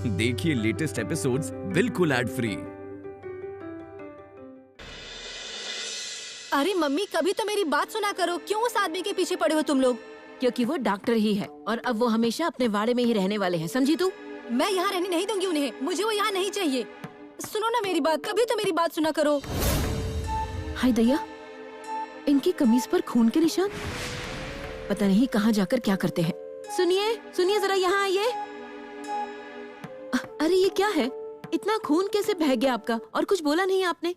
देखिए latest episodes बिल्कुल ad free. अरे मम्मी, कभी तो मेरी बात सुना करो। क्यों उस आदमी के पीछे पड़े हो तुम लोग? क्योंकि वो डॉक्टर ही है और अब वो हमेशा अपने वाड़े में ही रहने वाले हैं, समझी तू? मैं यहाँ रहने नहीं दूंगी उन्हें। मुझे वो यहाँ नहीं चाहिए। सुनो ना मेरी बात, कभी तो मेरी बात सुना करो। हाय दया, इनकी कमीज पर खून के निशान। पता नहीं कहाँ जाकर क्या करते हैं। सुनिए सुनिए, जरा यहाँ आइए। अरे ये क्या है? इतना खून कैसे बह गया आपका? और कुछ बोला नहीं आपने?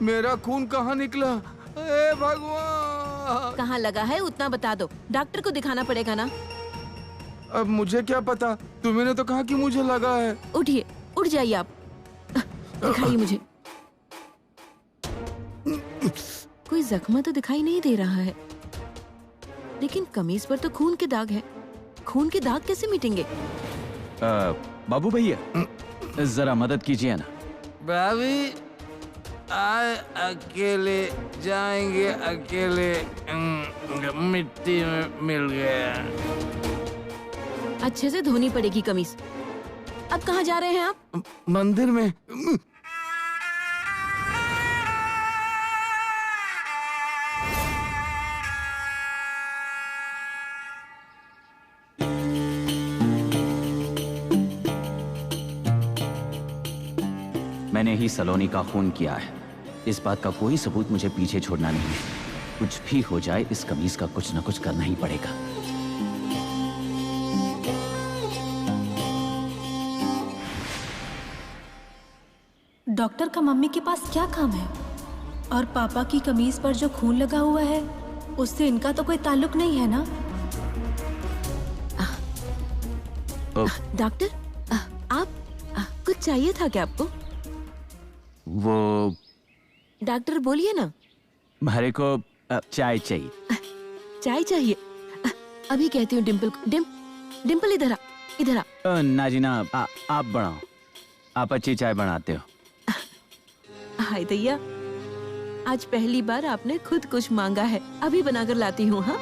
मेरा खून कहाँ निकला? ए भगवान! कहाँ लगा है उतना बता दो, डॉक्टर को दिखाना पड़ेगा ना। अब मुझे क्या पता, तुमने तो कहा कि मुझे लगा है। उठिए, उठ जाइए आप। दिखाइए मुझे। कोई जख्म तो दिखाई नहीं दे रहा है, लेकिन कमीज पर तो खून के दाग है। खून के दाग कैसे मिटेंगे? बाबू भैया, जरा मदद कीजिए ना। भाभी आए अकेले जाएंगे, अकेले मिट्टी में मिल गया। अच्छे से धोनी पड़ेगी कमीज। अब कहाँ जा रहे हैं आप? मंदिर में। मैंने ही सलोनी का खून किया है। इस बात का कोई सबूत मुझे पीछे छोड़ना नहीं है। कुछ भी हो जाए, इस कमीज का कुछ न कुछ करना ही पड़ेगा। डॉक्टर का मम्मी के पास क्या काम है? और पापा की कमीज पर जो खून लगा हुआ है, उससे इनका तो कोई ताल्लुक नहीं है ना? डॉक्टर, आप कुछ चाहिए था क्या आपको? वो डॉक्टर बोलिए ना। हमारे को चाय चाहिए। चाय चाहिए? अभी कहती हूँ डिम्पल को। डिम्पल इधर आ, इधर आ। नाजीना, आप बनाओ। आप अच्छी चाय बनाते हो। हाय दैया, आज पहली बार आपने खुद कुछ मांगा है। अभी बनाकर लाती हूँ। हाँ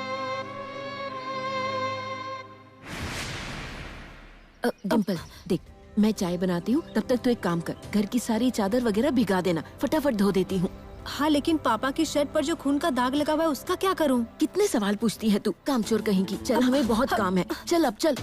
डिम्पल, देख मैं चाय बनाती हूँ, तब तक तो एक काम कर, घर की सारी चादर वगैरह भिगा देना, फटाफट धो देती हूँ। हाँ, लेकिन पापा की शर्ट पर जो खून का दाग लगा हुआ है, उसका क्या करूँ? कितने सवाल पूछती है तू, कामचोर कहीं की। चल, हमें बहुत काम है। चल अब चल।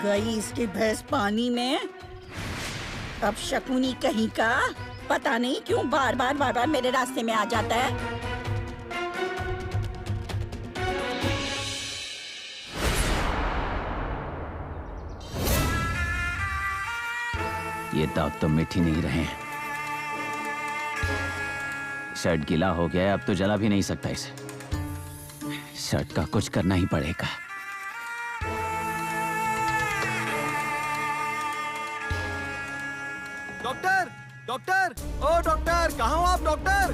गई इसकी भैंस पानी में। अब शकुनी कहीं का पता नहीं क्यों बार बार मेरे रास्ते में आ जाता है। ये दाग तो मिट ही नहीं रहे हैं। शर्ट गीला हो गया है, अब तो जला भी नहीं सकता इसे। शर्ट का कुछ करना ही पड़ेगा। डॉक्टर, डॉक्टर, ओ डॉक्टर, कहाँ हो आप डॉक्टर?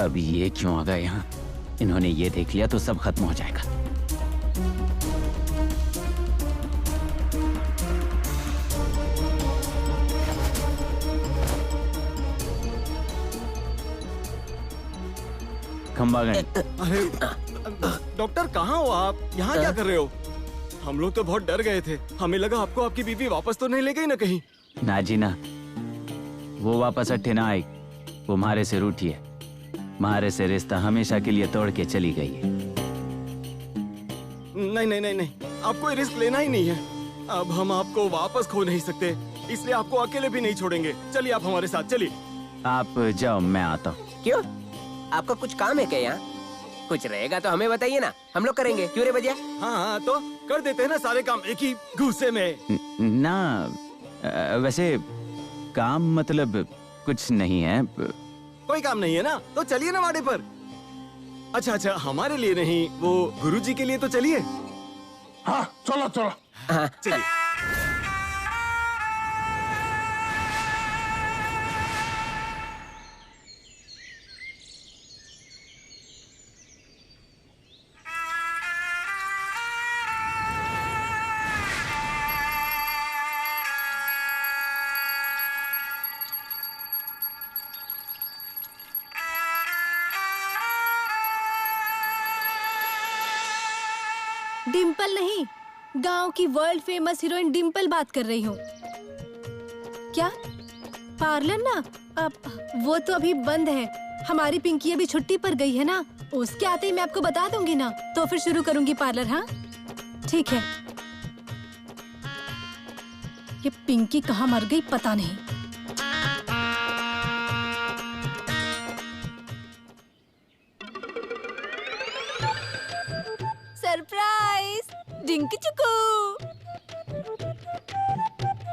अब ये क्यों आ गए यहाँ? इन्होंने ये देख लिया तो सब खत्म हो जाएगा। खंबागणी। अरे डॉक्टर, कहाँ हो आप? यहाँ क्या कर रहे हो? हम लोग तो बहुत डर गए थे। हमें लगा आपको आपकी बीवी वापस तो नहीं ले गई ना कहीं? ना जी ना, वो वापस अट्ठे ना आई। वो मारे से रूठी है। मारे से रिश्ता हमेशा के लिए तोड़ के चली गई है। नहीं नहीं नहीं नहीं, आपको ये रिस्क लेना ही नहीं है। अब हम आपको वापस खो नहीं सकते, इसलिए आपको अकेले भी नहीं छोड़ेंगे। चलिए आप हमारे साथ चलिए। आप जाओ, मैं आता हूँ। क्यों? आपका कुछ काम है क्या यहाँ? कुछ रहेगा तो हमें बताइए ना, हम लोग करेंगे। क्यों रे भैया? हाँ हाँ, तो कर देते हैं ना सारे काम एक ही घूसे में। ना वैसे काम मतलब कुछ नहीं है। कोई काम नहीं है ना, तो चलिए ना वाड़े पर। अच्छा अच्छा, हमारे लिए नहीं, वो गुरुजी के लिए तो चलिए। हाँ चलो चलो। हाँ चलिए। डिम्पल नहीं, गांव की वर्ल्ड फेमस हीरोइन डिम्पल बात कर रही हूँ। क्या पार्लर ना? अब वो तो अभी बंद है। हमारी पिंकी अभी छुट्टी पर गई है ना, उसके आते ही मैं आपको बता दूंगी ना, तो फिर शुरू करूंगी पार्लर। हाँ ठीक है। ये पिंकी कहाँ मर गई पता नहीं। सरप्राइज डिंकी चिकू।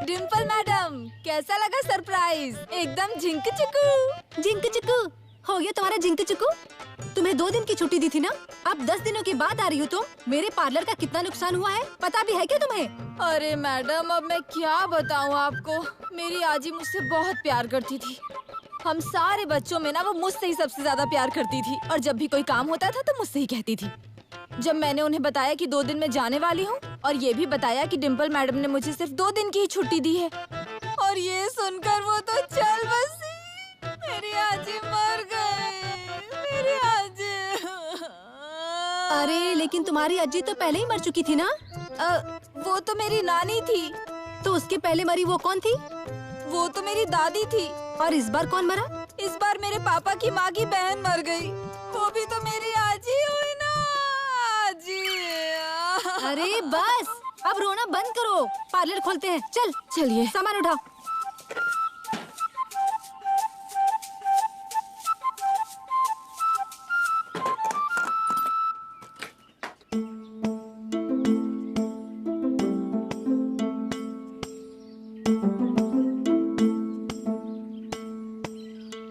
डिम्पल मैडम, कैसा लगा सरप्राइज? एकदम झिंक चिकू। जिंक चिकू हो गया तुम्हारा जिंक चिकू। तुम्हें 2 दिन की छुट्टी दी थी ना, अब 10 दिनों के बाद आ रही हो तुम। मेरे पार्लर का कितना नुकसान हुआ है पता भी है क्या तुम्हें? अरे मैडम, अब मैं क्या बताऊं आपको। मेरी आजी मुझसे बहुत प्यार करती थी। हम सारे बच्चों में ना वो मुझसे ही सबसे ज्यादा प्यार करती थी, और जब भी कोई काम होता था तो मुझसे ही कहती थी। जब मैंने उन्हें बताया कि 2 दिन में जाने वाली हूँ, और ये भी बताया कि डिम्पल मैडम ने मुझे सिर्फ 2 दिन की ही छुट्टी दी है, और ये सुनकर वो तो चल बसी। मेरी आजी मर गई, मेरी आजी। अरे लेकिन तुम्हारी अज्जी तो पहले ही मर चुकी थी ना। वो तो मेरी नानी थी। तो उसके पहले मरी वो कौन थी? वो तो मेरी दादी थी। और इस बार कौन मरा? इस बार मेरे पापा की माँ की बहन मर गई, वो भी तो मेरी आजी हुई ना। आजी। अरे बस, अब रोना बंद करो, पार्लर खोलते हैं। चल चलिए। सामान उठाओ।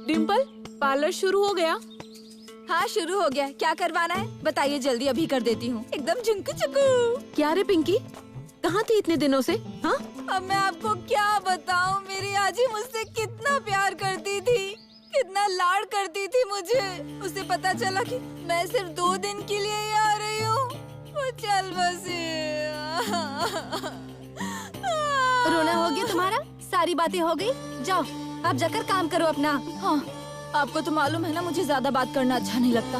डिम्पल, पार्लर शुरू हो गया? हाँ शुरू हो गया। क्या करवाना है बताइए, जल्दी अभी कर देती हूँ। एकदम झुंकू चुकू। क्या रे पिंकी, कहाँ थी इतने दिनों से? हाँ अब मैं आपको क्या बताऊँ, मेरी आजी मुझसे कितना प्यार करती थी, कितना लाड करती थी मुझे। उसे पता चला कि मैं सिर्फ 2 दिन के लिए ही आ रही हूँ, वो चल बसी। रोना हो गया तुम्हारा? सारी बातें हो गई, जाओ अब जाकर काम करो अपना। हाँ, आपको तो मालूम है ना, मुझे ज्यादा बात करना अच्छा नहीं लगता।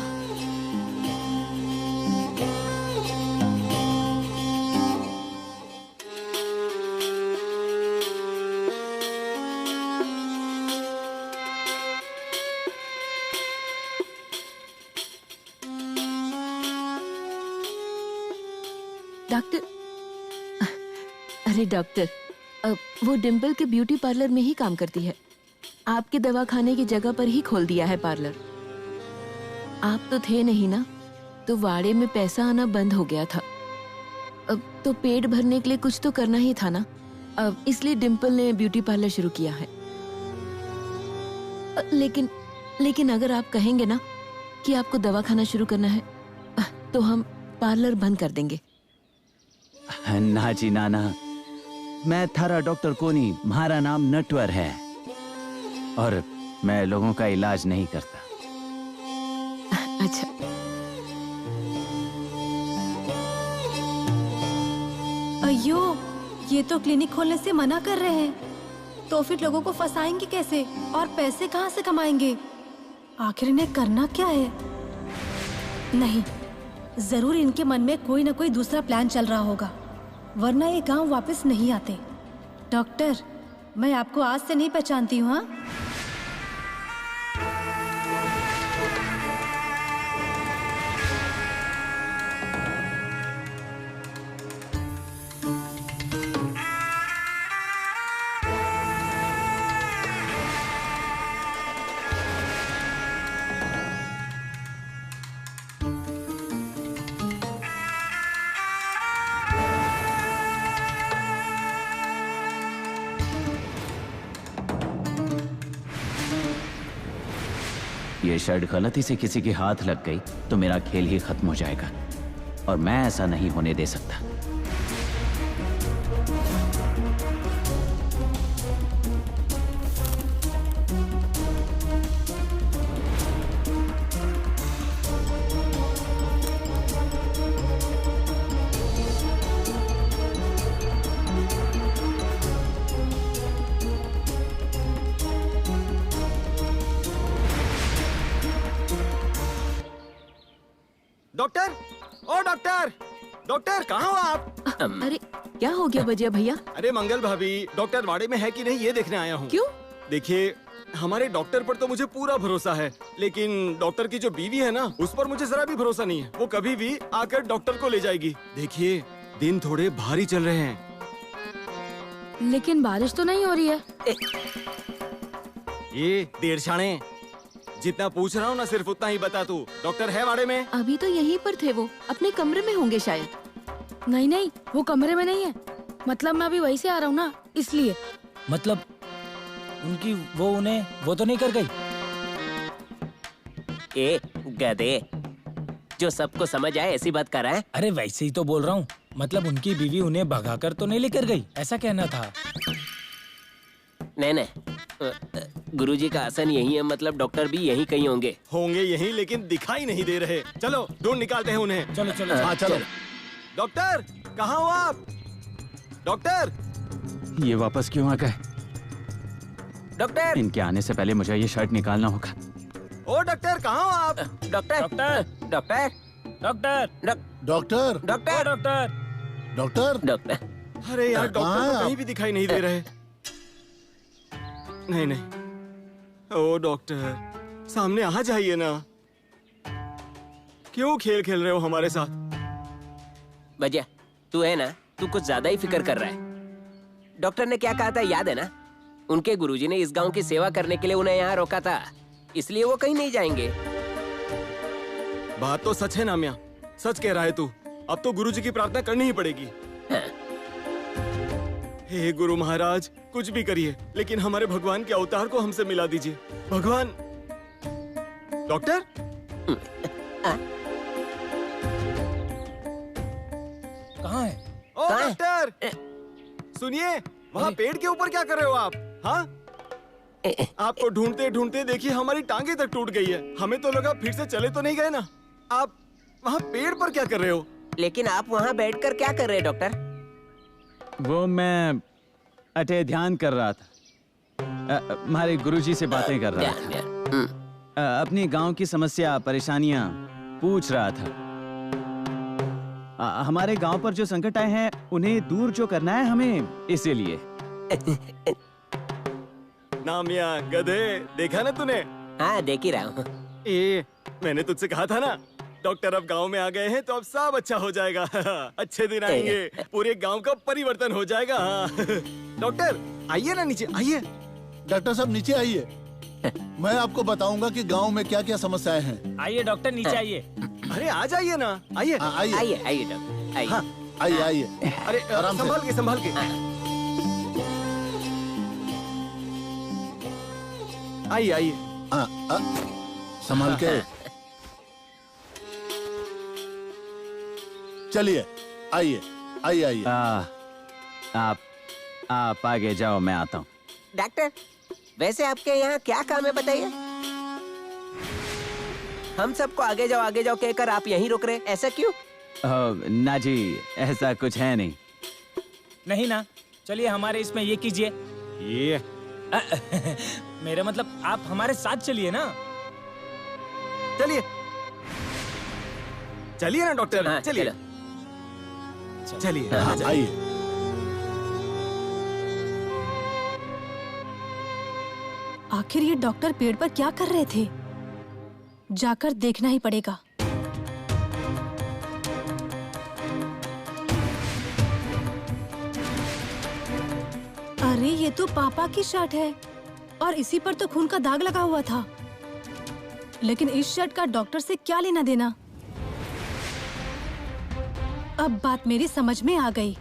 डॉक्टर, अरे डॉक्टर, वो डिम्पल के ब्यूटी पार्लर में ही काम करती है। आपके दवाखाने की जगह पर ही खोल दिया है पार्लर। आप तो थे नहीं ना, तो वाड़े में पैसा आना बंद हो गया था। अब तो पेट भरने के लिए कुछ तो करना ही था ना, अब इसलिए डिम्पल ने ब्यूटी पार्लर शुरू किया है। लेकिन अगर आप कहेंगे ना कि आपको दवाखाना शुरू करना है, तो हम पार्लर बंद कर देंगे। ना जी नाना, मैं थारा डॉक्टर कोनी, हमारा नाम नटवर है, और मैं लोगों का इलाज नहीं करता। अच्छा, अयो, ये तो क्लिनिक खोलने से मना कर रहे हैं, तो फिर लोगों को फंसाएंगे कैसे और पैसे कहाँ से कमाएंगे? आखिर इन्हें करना क्या है? नहीं, जरूर इनके मन में कोई ना कोई दूसरा प्लान चल रहा होगा, वरना ये गांव वापस नहीं आते। डॉक्टर, मैं आपको आज से नहीं पहचानती हूँ। हाँ, ये शर्ट गलती से किसी के हाथ लग गई तो मेरा खेल ही खत्म हो जाएगा, और मैं ऐसा नहीं होने दे सकता। डॉक्टर, ओ डॉक्टर, डॉक्टर कहाँ हो आप? अरे क्या हो गया बजिया भैया? अरे मंगल भाभी, डॉक्टर वाड़े में है कि नहीं ये देखने आया हूँ। क्यों? देखिए, हमारे डॉक्टर पर तो मुझे पूरा भरोसा है, लेकिन डॉक्टर की जो बीवी है ना, उस पर मुझे जरा भी भरोसा नहीं है। वो कभी भी आकर डॉक्टर को ले जाएगी। देखिए, दिन थोड़े भारी चल रहे हैं। लेकिन बारिश तो नहीं हो रही है। ये देरशाणे, जितना पूछ रहा हूँ ना सिर्फ उतना ही बता तू। डॉक्टर है वाड़े में? अभी तो यहीं पर थे, वो अपने कमरे में होंगे शायद। नहीं नहीं, वो कमरे में नहीं है। मतलब मैं अभी वहीं से आ रहा हूँ ना, इसलिए। मतलब उनकी वो तो नहीं कर गई? ए गधे, जो सबको समझ आए ऐसी बात कर रहा है। अरे वैसे ही तो बोल रहा हूँ, मतलब उनकी बीवी उन्हें भगाकर तो नहीं लेकर गई, ऐसा कहना था। नहीं, गुरुजी का आसन यही है, मतलब डॉक्टर भी यही कहीं होंगे। होंगे यही, लेकिन दिखाई नहीं दे रहे। चलो ढूंढ निकालते हैं उन्हें। चलो चलो। हाँ चलो। डॉक्टर कहाँ हो आप? डॉक्टर, ये वापस क्यों आ गए? डॉक्टर, इनके आने से पहले मुझे ये शर्ट निकालना होगा। ओ डॉक्टर कहाँ हो आप? Doctor, doctor, doctor, doctor, doctor, doctor, doctor, doctor, doctor. अरे यार, डॉक्टर तो कहीं भी दिखाई नहीं दे रहे। नहीं, ओ डॉक्टर, सामने आ जाइए ना। क्यों खेल खेल रहे हो हमारे साथ? भैया, तू है ना, तू कुछ ज्यादा ही फिक्र कर रहा है। डॉक्टर ने क्या कहा था याद है ना? उनके गुरुजी ने इस गांव की सेवा करने के लिए उन्हें यहाँ रोका था, इसलिए वो कहीं नहीं जाएंगे। बात तो सच है ना मियां, सच कह रहा है तू। अब तो गुरुजी की प्रार्थना करनी ही पड़ेगी। हाँ। हे गुरु महाराज, कुछ भी करिए, लेकिन हमारे भगवान के अवतार को हमसे मिला दीजिए। भगवान। डॉक्टर, कहाँ है? ओ डॉक्टर, सुनिए, वहाँ पेड़ के ऊपर क्या कर रहे हो आप? हाँ, आपको ढूंढते ढूंढते देखिए हमारी टांगे तक टूट गई है। हमें तो लगा फिर से चले तो नहीं गए ना। आप वहाँ पेड़ पर क्या कर रहे हो? लेकिन आप वहाँ बैठकर क्या कर रहे हैं डॉक्टर? वो मैं ध्यान कर रहा था, हमारे गुरुजी से बातें कर रहा था, अपनी गांव की समस्या परेशानियां पूछ रहा था। हमारे गांव पर जो संकट आए हैं उन्हें दूर जो करना है हमें, इसीलिए। ना मियां गधे, देखा ना तूने? हाँ, देख ही रहा हूँ। मैंने तुझसे कहा था ना, डॉक्टर अब गांव में आ गए हैं तो अब सब अच्छा हो जाएगा। अच्छे दिन आएंगे, पूरे गांव का परिवर्तन हो जाएगा। डॉक्टर आइए ना, नीचे आइए। डॉक्टर साहब नीचे आइए, मैं आपको बताऊंगा कि गांव में क्या क्या समस्याएं हैं। आइए डॉक्टर, नीचे आइए। अरे आ जाइए ना, आइए। आइए आइए आइए डॉक्टर, आइए। हाँ, आइए आइए। अरे आराम से। संभाल के संभाल के। आइए आइए। संभाल के। चलिए, आइए आइए आइए। आप आगे जाओ, मैं आता हूँ। डॉक्टर, वैसे आपके यहाँ क्या काम है बताइए? हम सबको आगे जाओ कहकर आप यहीं रुक रहे, ऐसा क्यों? ना जी, ऐसा कुछ है नहीं। नहीं ना, चलिए हमारे इसमें ये कीजिए। ये मेरा मतलब आप हमारे साथ चलिए ना। चलिए चलिए ना डॉक्टर। हाँ, चलिए चलिए। आइए। आखिर ये डॉक्टर पेड़ पर क्या कर रहे थे? जाकर देखना ही पड़ेगा। अरे ये तो पापा की शर्ट है और इसी पर तो खून का दाग लगा हुआ था। लेकिन इस शर्ट का डॉक्टर से क्या लेना देना? अब बात मेरी समझ में आ गई।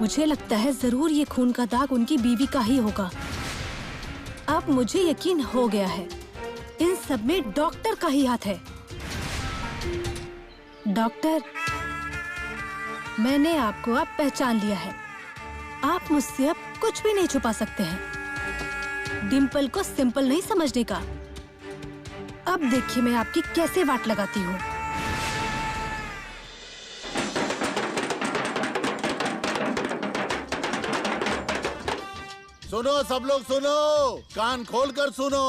मुझे लगता है जरूर ये खून का दाग उनकी बीवी का ही होगा। अब मुझे यकीन हो गया है, इन सब में डॉक्टर का ही हाथ है। डॉक्टर, मैंने आपको अब पहचान लिया है। आप मुझसे अब कुछ भी नहीं छुपा सकते हैं। डिम्पल को सिंपल नहीं समझने का। अब देखिए मैं आपकी कैसे वाट लगाती हूँ। सुनो सब लोग सुनो, कान खोल कर सुनो।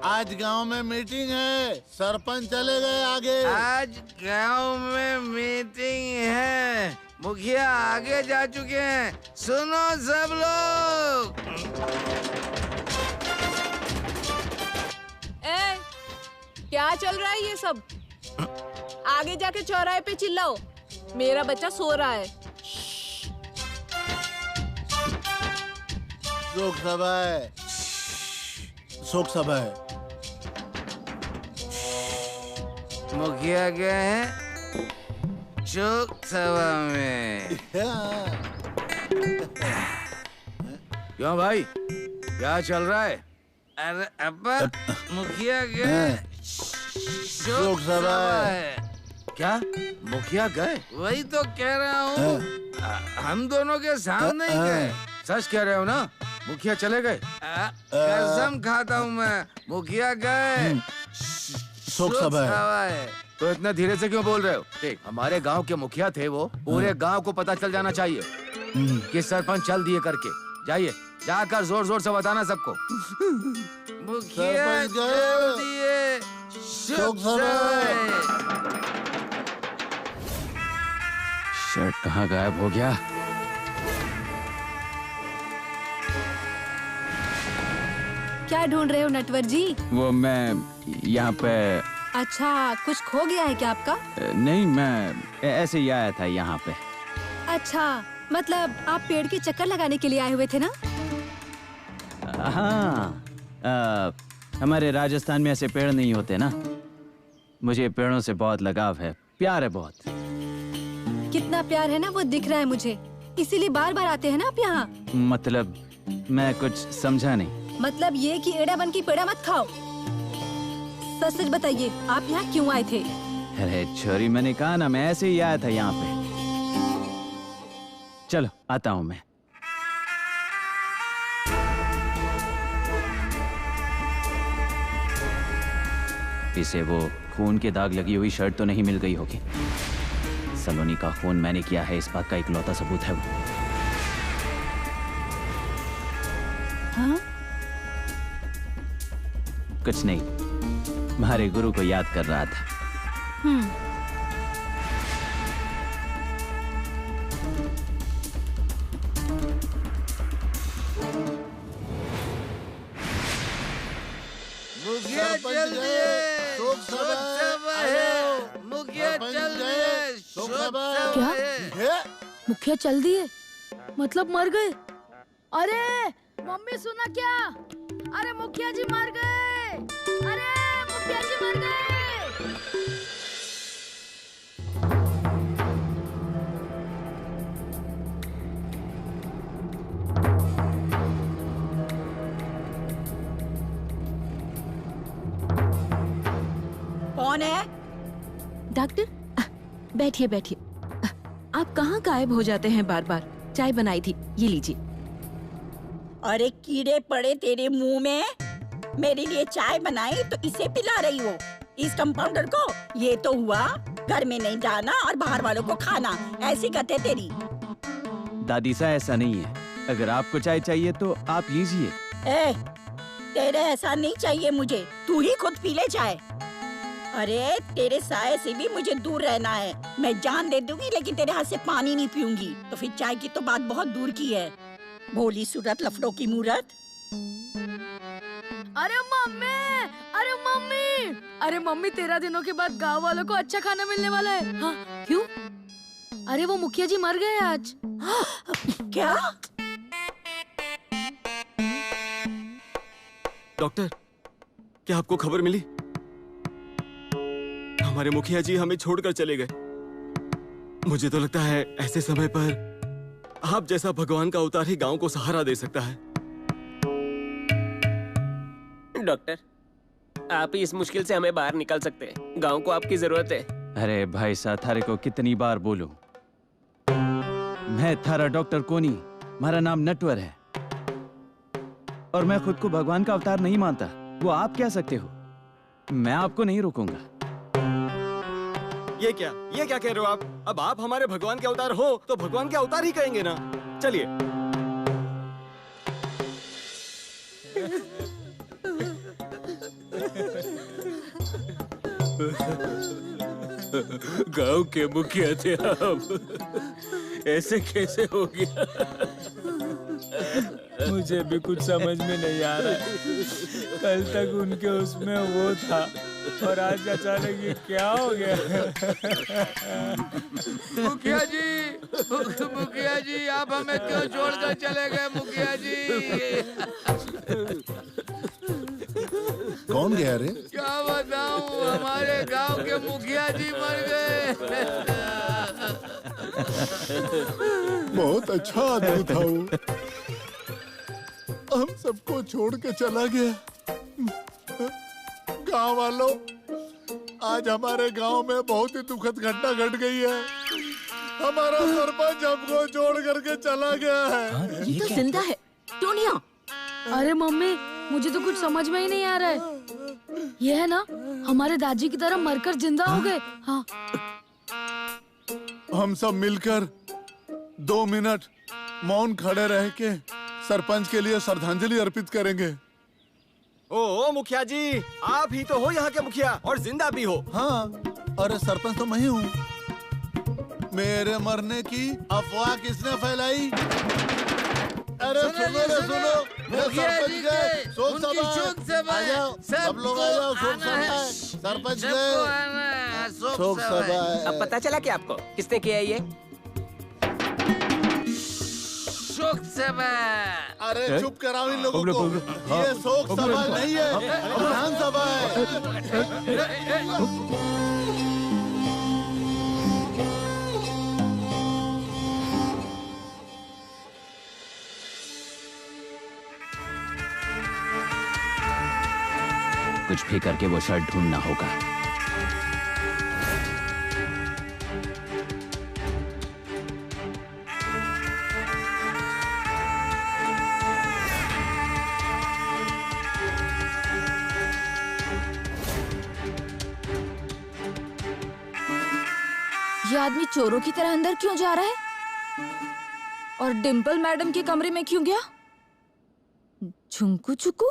आज गांव में मीटिंग है, सरपंच चले गए आगे। आज गांव में मीटिंग है, मुखिया आगे जा चुके हैं। सुनो सब लोग। क्या चल रहा है ये सब? आगे जाके चौराहे पे चिल्लाओ, मेरा बच्चा सो रहा है। शोक सभा है, शोक सभा है। मुखिया गए हैं शोक सभा में। क्यों भाई, क्या चल रहा है? अरे अब्बा, मुखिया गए शोक सभा है। क्या मुखिया गए? वही तो कह रहा हूँ, हम दोनों के सामने ही गए। सच कह रहे हो ना? मुखिया चले गए? कसम खाता हूँ मैं, मुखिया गए शोक सभा है। तो इतना धीरे से क्यों बोल रहे हो? देख, हमारे गांव के मुखिया थे वो, पूरे गांव को पता चल जाना चाहिए कि सरपंच चल दिए करके। जाइए, जाकर जोर जोर से बताना सबको। मुखिया चल दिए शोक सभा। शर्ट कहाँ गायब हो गया? क्या ढूंढ रहे हो नटवर जी? वो मैं यहाँ पे। अच्छा, कुछ खो गया है क्या आपका? नहीं, मैं ऐसे ही आया था यहाँ पे। अच्छा, मतलब आप पेड़ के चक्कर लगाने के लिए आए हुए थे ना? हाँ, हमारे राजस्थान में ऐसे पेड़ नहीं होते ना। मुझे पेड़ों से बहुत लगाव है, प्यार है बहुत। कितना प्यार है ना वो दिख रहा है मुझे, इसीलिए बार बार आते हैं ना आप यहाँ। मतलब मैं कुछ समझा नहीं। मतलब ये कि एड़ा बन की पेड़ा मत खाओ। सच सच बताइए, आप यहाँ क्यों आए थे? अरे छोरी, मैंने कहा ना, मैं ऐसे ही आया था यहाँ पे। चलो आता हूँ मैं। इसे वो खून के दाग लगी हुई शर्ट तो नहीं मिल गई होगी। सलोनी का खून मैंने किया है, इस बात का इकलौता सबूत है वो। हाँ? कुछ नहीं, हमारे गुरु को याद कर रहा था। मुखिया चल दिए शोक सभा है। मुखिया चल दिए शोक सभा है। क्या? मुखिया चल दिए? मतलब मर गए? अरे मम्मी सुना क्या? अरे मुखिया जी मर गए! अरे मुखिया जी मर गए! कौन है? डॉक्टर, बैठिए बैठिए। आप कहाँ गायब हो जाते हैं बार बार? चाय बनाई थी, ये लीजिए। अरे कीड़े पड़े तेरे मुंह में। मेरे लिए चाय बनाई तो इसे पिला रही हो इस कंपाउंडर को? ये तो हुआ घर में नहीं जाना और बाहर वालों को खाना। ऐसी करते तेरी। दादी सा ऐसा नहीं है, अगर आपको चाय चाहिए तो आप लीजिए। ए, तेरे ऐसा नहीं चाहिए मुझे, तू ही खुद पी ले चाय। अरे तेरे साये से भी मुझे दूर रहना है। मैं जान दे दूंगी लेकिन तेरे हाथ से पानी नहीं पीऊंगी। तो फिर चाय की तो बात बहुत दूर की है। भोली सूरत लफड़ों की मूरत। अरे मम्मी! अरे मम्मी! अरे मम्मी, 13 दिनों के बाद गांव वालों को अच्छा खाना मिलने वाला है। हाँ, क्यों? अरे वो मुखिया जी मर गए आज। क्या? डॉक्टर, क्या आपको खबर मिली? हमारे मुखिया जी हमें छोड़कर चले गए। मुझे तो लगता है ऐसे समय पर आप जैसा भगवान का अवतार ही गांव को सहारा दे सकता है। डॉक्टर, आप ही इस मुश्किल से हमें बाहर निकाल सकते हैं। गांव को आपकी जरूरत है। अरे भाई साहब, थारे को कितनी बार बोलूं, मैं थारा डॉक्टर कोनी, मेरा नाम नटवर है और मैं खुद को भगवान का अवतार नहीं मानता। वो आप कह सकते हो, मैं आपको नहीं रोकूंगा। ये क्या कह रहे हो आप? अब आप हमारे भगवान के अवतार हो तो भगवान के अवतार ही कहेंगे ना। चलिए। गांव के मुखिया थे आप, ऐसे कैसे हो गया? मुझे भी कुछ समझ में नहीं आ रहा है। कल तक उनके उसमें वो था और आज अचानक ये क्या हो गया? मुखिया जी आप हमें क्यों छोड़कर चले गए? मुखिया जी कौन गया रे? क्या बताऊं, हमारे गांव के मुखिया जी मर गए। बहुत अच्छा आदमी था वो, हम सबको छोड़ के चला गया। गांव वालों, आज हमारे गांव में बहुत ही दुखद घटना घट गई है। हमारा सरपंच हमको छोड़ करके चला गया है। ये तो जिंदा है, टोनिया। अरे मम्मी, मुझे तो कुछ समझ में ही नहीं आ रहा है। ये है ना, हमारे दादी की तरह मरकर जिंदा हो गए। हाँ। हम सब मिलकर 2 मिनट मौन खड़े रह के सरपंच के लिए श्रद्धांजलि अर्पित करेंगे। ओ मुखिया जी, आप ही तो हो यहाँ के मुखिया और जिंदा भी हो। हाँ, अरे सरपंच तो मैं ही हूँ। मेरे मरने की अफवाह किसने फैलाई? अरे सुनो, मुखिया जी के शोक सभा है। सब लोग आ जाओ, शोक सभा है। सरपंच गए, शोक सभा है। अब पता चला क्या आपको किसने किया ये? शोक सभा। अरे चुप कराओ इन लोगों को। ये शोक सभा नहीं है, विधानसभा है। कुछ भी करके वो शर्ट ढूंढना होगा। ये आदमी चोरों की तरह अंदर क्यों जा रहा है? और डिम्पल मैडम के कमरे में क्यों गया? झुंकू चुकू?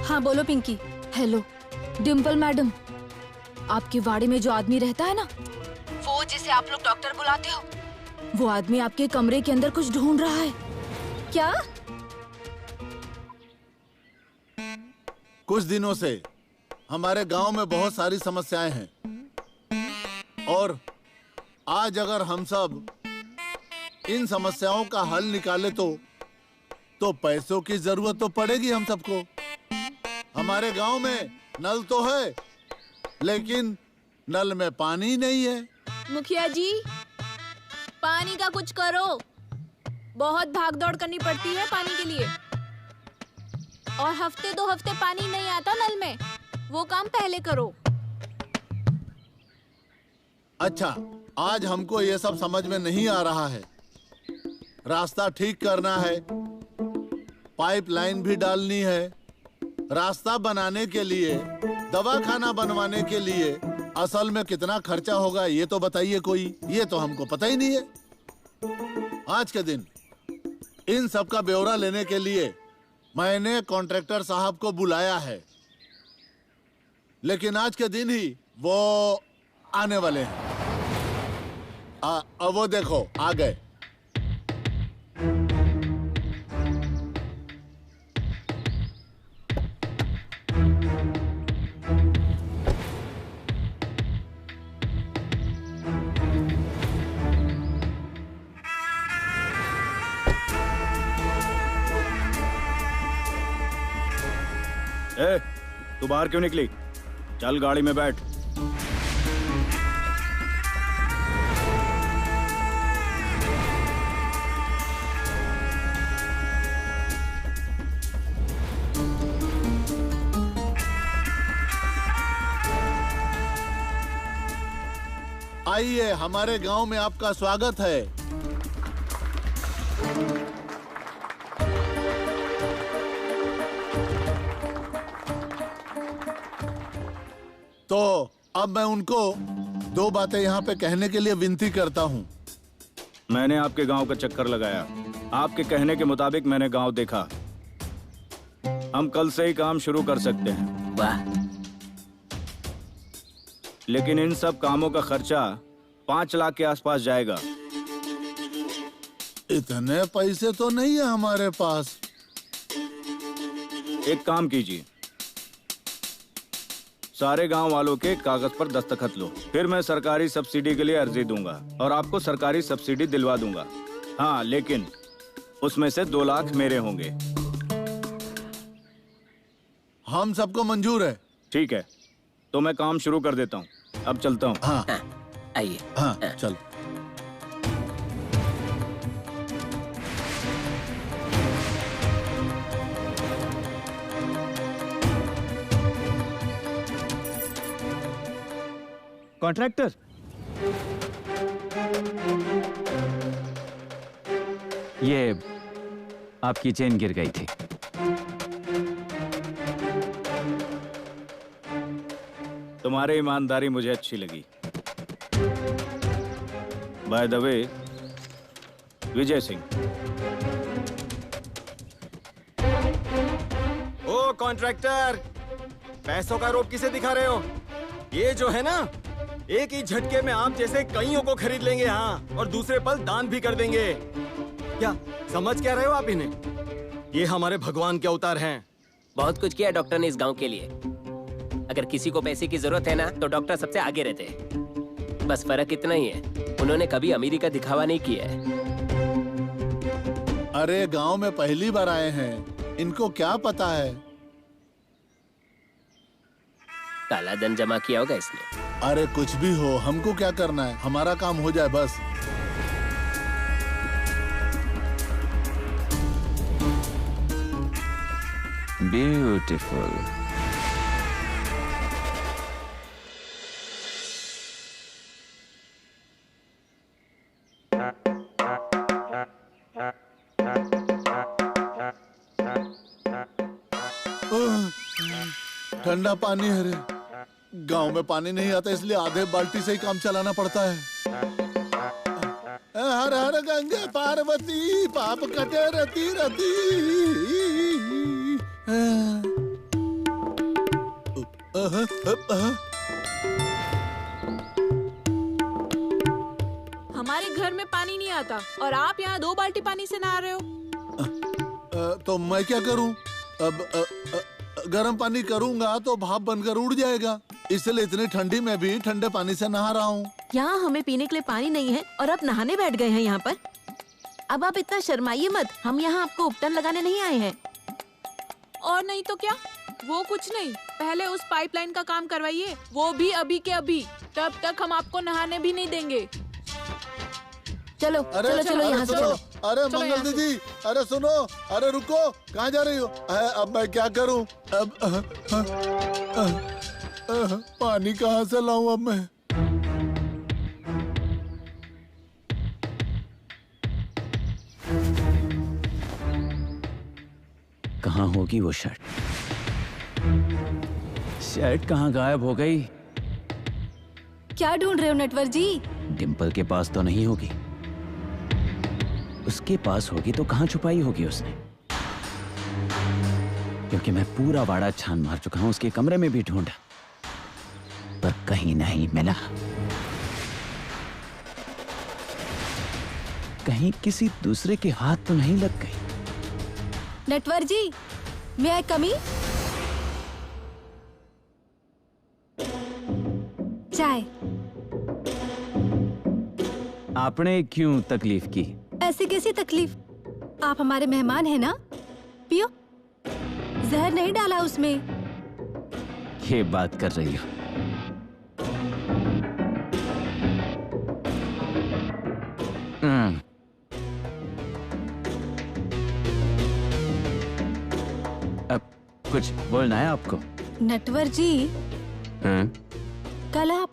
हाँ बोलो पिंकी। हेलो डिम्पल मैडम, आपके वाड़े में जो आदमी रहता है ना, वो जिसे आप लोग डॉक्टर बुलाते हो, वो आदमी आपके कमरे के अंदर कुछ ढूंढ रहा है। क्या? कुछ दिनों से हमारे गांव में बहुत सारी समस्याएं हैं और आज अगर हम सब इन समस्याओं का हल निकाले तो पैसों की जरूरत तो पड़ेगी हम सबको। हमारे गांव में नल तो है, लेकिन नल में पानी नहीं है। मुखिया जी, पानी का कुछ करो। बहुत भाग दौड़ करनी पड़ती है पानी के लिए, और हफ्ते 2 हफ्ते पानी नहीं आता नल में। वो काम पहले करो। अच्छा, आज हमको ये सब समझ में नहीं आ रहा है। रास्ता ठीक करना है, पाइपलाइन भी डालनी है, रास्ता बनाने के लिए, दवाखाना बनवाने के लिए असल में कितना खर्चा होगा ये तो बताइए कोई। ये तो हमको पता ही नहीं है। आज के दिन इन सब का ब्यौरा लेने के लिए मैंने कॉन्ट्रैक्टर साहब को बुलाया है, लेकिन आज के दिन ही वो आने वाले हैं। वो देखो आ गए। ए, तू बाहर क्यों निकली? चल गाड़ी में बैठ। आइए, हमारे गांव में आपका स्वागत है। तो अब मैं उनको 2 बातें यहाँ पे कहने के लिए विनती करता हूँ। मैंने आपके गांव का चक्कर लगाया। आपके कहने के मुताबिक मैंने गांव देखा। हम कल से ही काम शुरू कर सकते हैं। वाह। लेकिन इन सब कामों का खर्चा 5 लाख के आसपास जाएगा। इतने पैसे तो नहीं है हमारे पास। एक काम कीजिए, सारे गांव वालों के कागज पर दस्तखत लो, फिर मैं सरकारी सब्सिडी के लिए अर्जी दूंगा और आपको सरकारी सब्सिडी दिलवा दूंगा। हाँ, लेकिन उसमें से 2 लाख मेरे होंगे। हम सबको मंजूर है। ठीक है, तो मैं काम शुरू कर देता हूँ। अब चलता हूँ। हाँ, आइए। हाँ, चल। कॉन्ट्रैक्टर, ये आपकी चेन गिर गई थी। तुम्हारी ईमानदारी मुझे अच्छी लगी। By the way, Vijay Singh. ओ कॉन्ट्रैक्टर, पैसों का रोप किसे दिखा रहे हो? ये जो है ना, एक ही झटके में आप जैसे कईयों को खरीद लेंगे। हाँ, और दूसरे पल दान भी कर देंगे। क्या समझ क्या रहे हो आप इन्हें? ये हमारे भगवान के अवतार हैं। बहुत कुछ किया डॉक्टर ने इस गांव के लिए। अगर किसी को पैसे की जरूरत है ना, तो डॉक्टर सबसे आगे रहते हैं। बस फर्क इतना ही है, उन्होंने कभी अमीरी का दिखावा नहीं किया है। अरे गांव में पहली बार आए हैं, इनको क्या पता है? काला धन जमा किया होगा इसने। अरे कुछ भी हो, हमको क्या करना है? हमारा काम हो जाए बस। ब्यूटीफुल। ठंडा पानी है रे। गांव में पानी नहीं आता, इसलिए आधे बाल्टी से ही काम चलाना पड़ता है। हर हर गंगे पार्वती, पाप कटे रती रती। हमारे घर में पानी नहीं आता और आप यहाँ 2 बाल्टी पानी से नहा रहे हो। तो मैं क्या करूं? अब गर्म पानी करूंगा तो भाप बनकर उड़ जाएगा, इसलिए इतनी ठंडी में भी ठंडे पानी से नहा रहा हूँ। यहाँ हमें पीने के लिए पानी नहीं है और आप नहाने बैठ गए हैं यहाँ पर। अब आप इतना शर्माइए मत, हम यहाँ आपको उपटन लगाने नहीं आए हैं। और नहीं तो क्या, वो कुछ नहीं, पहले उस पाइपलाइन का काम करवाइए, वो भी अभी के अभी। तब तक हम आपको नहाने भी नहीं देंगे। चलो चलो चलो यहाँ से चलो। अरे मंगल दीदी, अरे सुनो, अरे रुको, कहाँ जा रही हो? अब मैं क्या करूँ? अब पानी कहाँ से लाऊं अब मैं? कहाँ होगी वो शर्ट? शर्ट कहाँ गायब हो गई? क्या ढूंढ रहे हो नटवर जी? डिम्पल के पास तो नहीं होगी। उसके पास होगी तो कहाँ छुपाई होगी उसने? क्योंकि मैं पूरा वाड़ा छान मार चुका हूं, उसके कमरे में भी ढूंढा, पर कहीं नहीं मिला। कहीं किसी दूसरे के हाथ तो नहीं लग गई। नटवर जी, मैं आई कमी? चाय। आपने क्यों तकलीफ की? ऐसी कैसी तकलीफ? आप हमारे मेहमान हैं ना, पियो। जहर नहीं डाला उसमें। ये बात कर रही हो? अब कुछ बोलना है आपको? नटवर जी, कल आप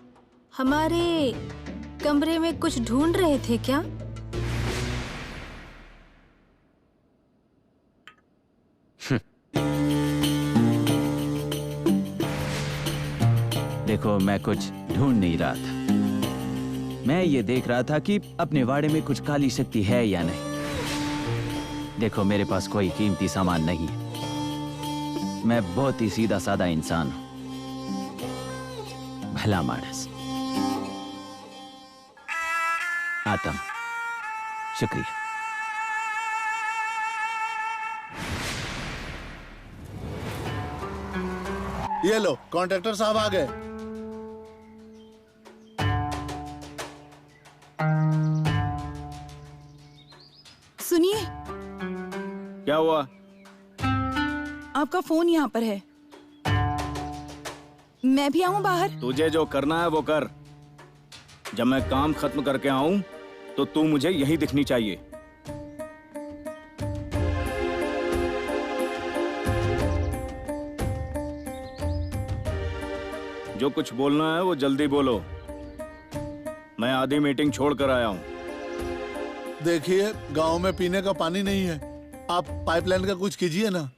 हमारे कमरे में कुछ ढूंढ रहे थे क्या? देखो, मैं कुछ ढूंढ नहीं रहा था। मैं ये देख रहा था कि अपने वाड़े में कुछ काली शक्ति है या नहीं। देखो, मेरे पास कोई कीमती सामान नहीं है। मैं बहुत ही सीधा साधा इंसान हूं, भला मानस। आता हूं। शुक्रिया। ये लो, कॉन्ट्रैक्टर साहब आ गए। सुनिए। क्या हुआ? आपका फोन यहाँ पर है। मैं भी आऊँ बाहर? तुझे जो करना है वो कर। जब मैं काम खत्म करके आऊं तो तू मुझे यही दिखनी चाहिए। जो कुछ बोलना है वो जल्दी बोलो। मैं आधी मीटिंग छोड़ कर आया हूँ। देखिए, गांव में पीने का पानी नहीं है। आप पाइपलाइन का कुछ कीजिए ना।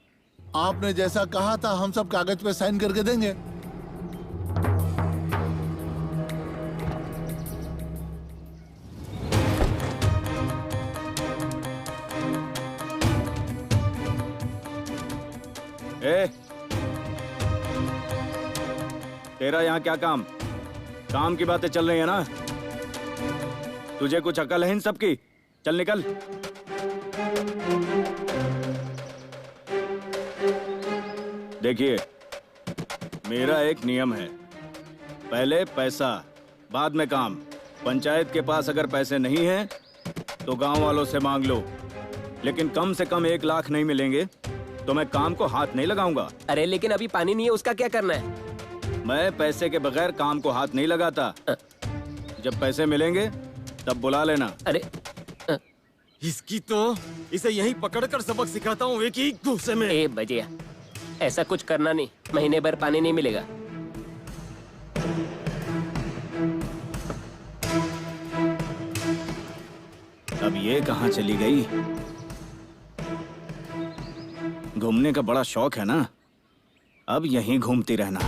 आपने जैसा कहा था, हम सब कागज पे साइन करके देंगे। ए, तेरा यहाँ क्या काम? काम की बातें चल रही है ना? तुझे कुछ अकल है इन सब की? चल निकल। देखिए, मेरा एक नियम है, पहले पैसा बाद में काम। पंचायत के पास अगर पैसे नहीं हैं तो गांव वालों से मांग लो, लेकिन कम से कम 1 लाख नहीं मिलेंगे तो मैं काम को हाथ नहीं लगाऊंगा। अरे लेकिन अभी पानी नहीं है, उसका क्या करना है? मैं पैसे के बगैर काम को हाथ नहीं लगाता। जब पैसे मिलेंगे तब बुला लेना। अरे इसकी तो इसे यहीं पकड़कर सबक सिखाता हूँ एक ही गुस्से में। ए बजिया, ऐसा कुछ करना नहीं, महीने भर पानी नहीं मिलेगा। अब ये कहाँ चली गई? घूमने का बड़ा शौक है ना, अब यहीं घूमती रहना।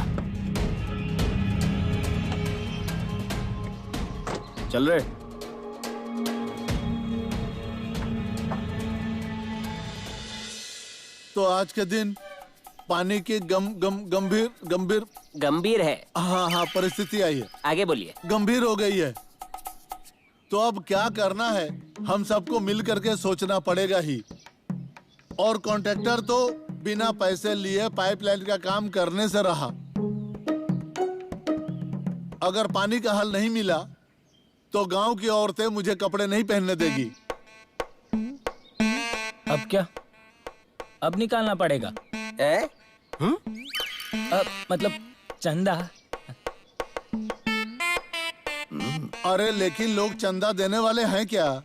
चल रे। तो आज के दिन पानी की गंभीर है। हाँ, परिस्थिति आई है। आगे बोलिए। गंभीर हो गई है। तो अब क्या करना है, हम सबको मिल करके सोचना पड़ेगा ही। और कॉन्ट्रैक्टर तो बिना पैसे लिए पाइपलाइन का काम करने से रहा। अगर पानी का हल नहीं मिला तो गांव की औरतें मुझे कपड़े नहीं पहनने देगी। अब क्या? अब निकालना पड़ेगा। मतलब चंदा। अरे लेकिन लोग चंदा देने वाले हैं क्या?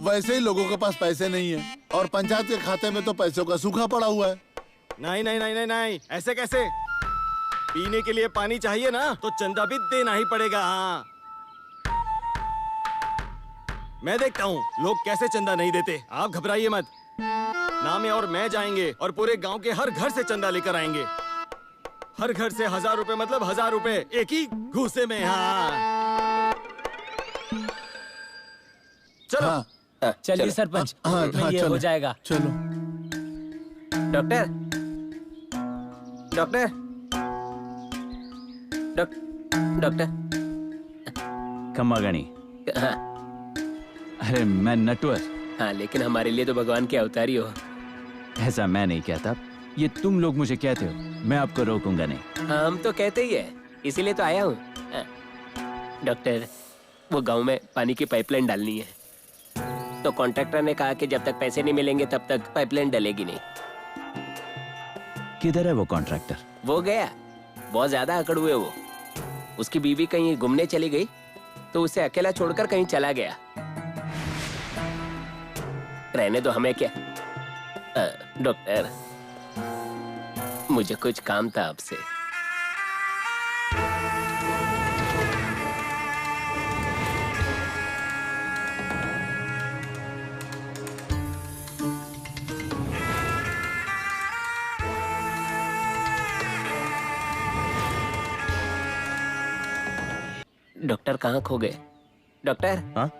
वैसे ही लोगों के पास पैसे नहीं है और पंचायत के खाते में तो पैसों का सूखा पड़ा हुआ है। नहीं नहीं नहीं नहीं नहीं, ऐसे कैसे? पीने के लिए पानी चाहिए ना, तो चंदा भी देना ही पड़ेगा। हाँ, मैं देखता हूँ लोग कैसे चंदा नहीं देते। आप घबराइए मत। नामे और मैं जाएंगे और पूरे गांव के हर घर से चंदा लेकर आएंगे। हर घर से 1000 रुपए, मतलब 1000 रुपए एक ही घूसे में। हाँ चलो। हाँ, चलिए सरपंच, ये हो जाएगा। चलो। Doctor, doctor, doctor. कम्मागणी, अरे मैं नटवर। हाँ, लेकिन हमारे लिए तो भगवान के अवतार ही हो। ऐसा मैं नहीं कहता, ये तुम लोग मुझे कहते हो, मैं आपको रोकूंगा नहीं। हाँ, हम तो कहते ही है, इसीलिए तो आया हूँ। डॉक्टर, वो गांव में पानी की पाइपलाइन डालनी है, तो कॉन्ट्रैक्टर ने कहा कि जब तक पैसे नहीं मिलेंगे तब तक पाइपलाइन डलेगी नहीं। किधर है वो कॉन्ट्रैक्टर? वो गया, बहुत ज्यादा अकड़ हुए वो। उसकी बीवी कहीं घूमने चली गई तो उसे अकेला छोड़कर कहीं चला गया। रहने दो, हमें क्या। डॉक्टर, मुझे कुछ काम था आपसे। डॉक्टर कहाँ खो गए? डॉक्टर? हाँ?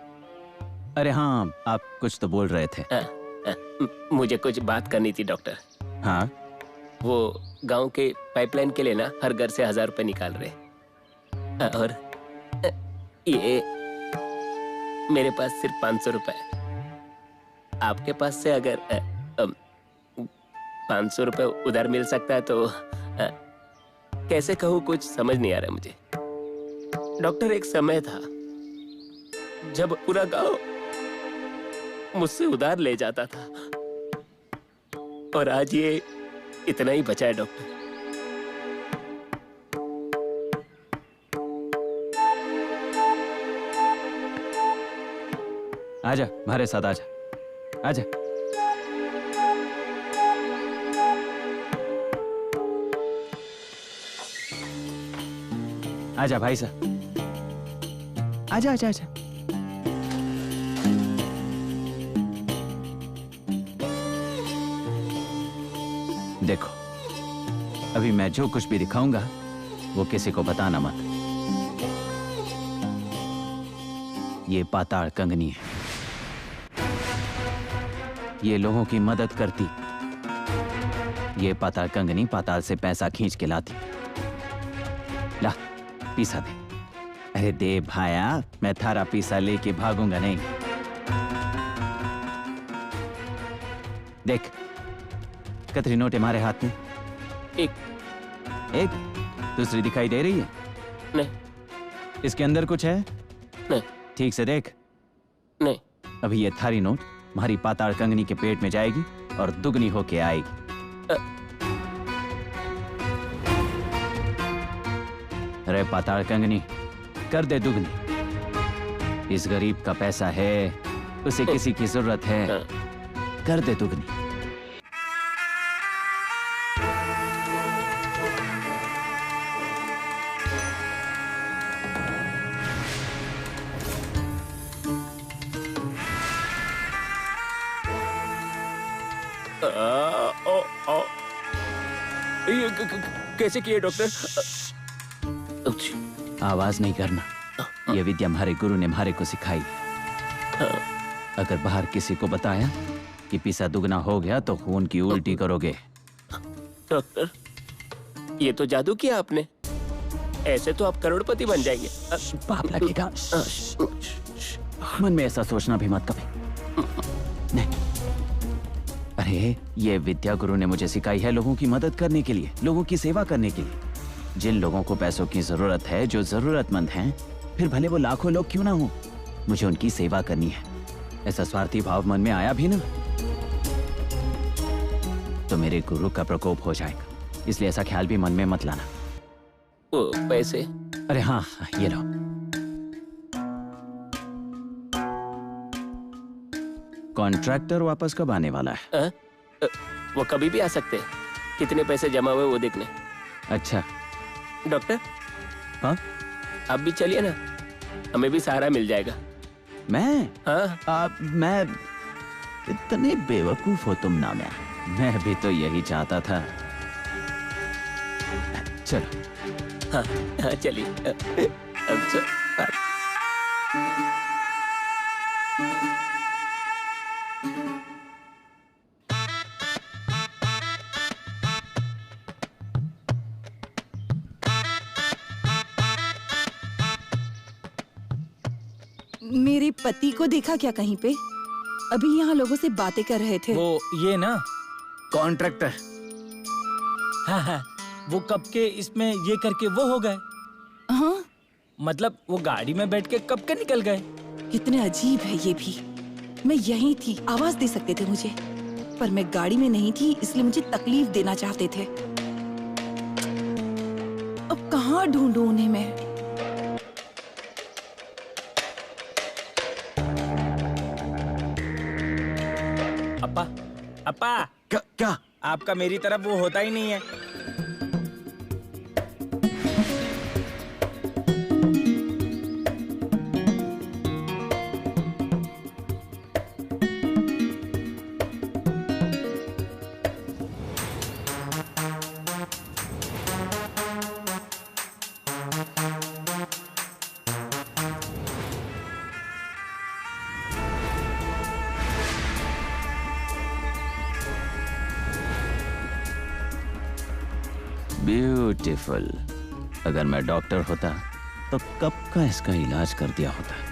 अरे हाँ, आप कुछ तो बोल रहे थे। मुझे कुछ बात करनी थी डॉक्टर। हाँ? वो गांव के पाइपलाइन के लिए ना हर घर से 1000 रुपए निकाल रहे, और ये मेरे पास सिर्फ 500 रुपए है। आपके पास से अगर 500 रुपए उधार मिल सकता है तो कैसे कहूँ, कुछ समझ नहीं आ रहा मुझे। डॉक्टर, एक समय था जब पूरा गांव मुझसे उधार ले जाता था, और आज ये इतना ही बचा है डॉक्टर। आजा, हमारे साथ आजा, आजा। आजा भाई साहब, आजा आजा आजा। देखो, अभी मैं जो कुछ भी दिखाऊंगा वो किसी को बताना मत। ये पाताल कंगनी है, ये लोगों की मदद करती। ये पाताल कंगनी पाताल से पैसा खींच के लाती। ला, पीसा दे। अरे दे भाया, मैं थारा पीसा लेके भागूंगा नहीं। देख, कतरी नोट है हमारे हाथ में। एक दूसरी दिखाई दे रही है? नहीं। इसके अंदर कुछ है? नहीं। ठीक से देख। नहीं। अभी ये थारी नोट हमारी पाताल कंगनी के पेट में जाएगी और दुगनी होके आएगी। अरे पाताल कंगनी, कर दे दुगनी। इस गरीब का पैसा है, उसे किसी की जरूरत है, कर दे दुगनी। ये कैसे किए डॉक्टर? आवाज नहीं करना, यह विद्या हमारे गुरु ने हमारे को सिखाई। अगर बाहर किसी को बताया कि पीसा दुगना हो गया तो खून की उल्टी करोगे। डॉक्टर, ये तो जादू किया आपने। ऐसे तो आप करोड़पति बन जाएंगे। पाप लगेगा। मन में ऐसा सोचना भी मत कभी। नहीं, अरे ये विद्या गुरु ने मुझे सिखाई है लोगों की मदद करने के लिए, लोगों की सेवा करने के लिए। जिन लोगों को पैसों की जरूरत है, जो जरूरतमंद हैं, फिर भले वो लाखों लोग क्यों ना हो, मुझे उनकी सेवा करनी है। ऐसा स्वार्थी भाव मन में आया भी ना तो मेरे गुरु का प्रकोप हो जाएगा। इसलिए ऐसा ख्याल भी मन में मत लाना। वो पैसे? अरे हाँ, ये लो। कॉन्ट्रैक्टर वापस कब आने वाला है? वो कभी भी आ सकते हैं। कितने पैसे जमा हुए वो देखने। अच्छा डॉक्टर, हाँ, आप भी चलिए ना, हमें भी सहारा मिल जाएगा। मैं? हाँ। मैं? इतने बेवकूफ हो तुम ना। मैं भी तो यही चाहता था। चलो। हाँ हाँ, चलिए। मेरे पति को देखा क्या कहीं पे? अभी यहाँ लोगों से बातें कर रहे थे। वो ये ना कॉन्ट्रैक्टर। हाँ हाँ, वो कब के इसमें ये करके वो हो गए। हाँ? मतलब वो गाड़ी में बैठ के कब के निकल गए। कितने अजीब है ये भी। मैं यहीं थी, आवाज दे सकते थे मुझे, पर मैं गाड़ी में नहीं थी, इसलिए मुझे तकलीफ देना चाहते थे। अब कहाँ ढूंढूं उन्हें मैं? अप्पा, अप्पा, क्या? आपका मेरी तरफ वो होता ही नहीं है। ब्यूटीफुल। अगर मैं डॉक्टर होता तो कब का इसका इलाज कर दिया होता।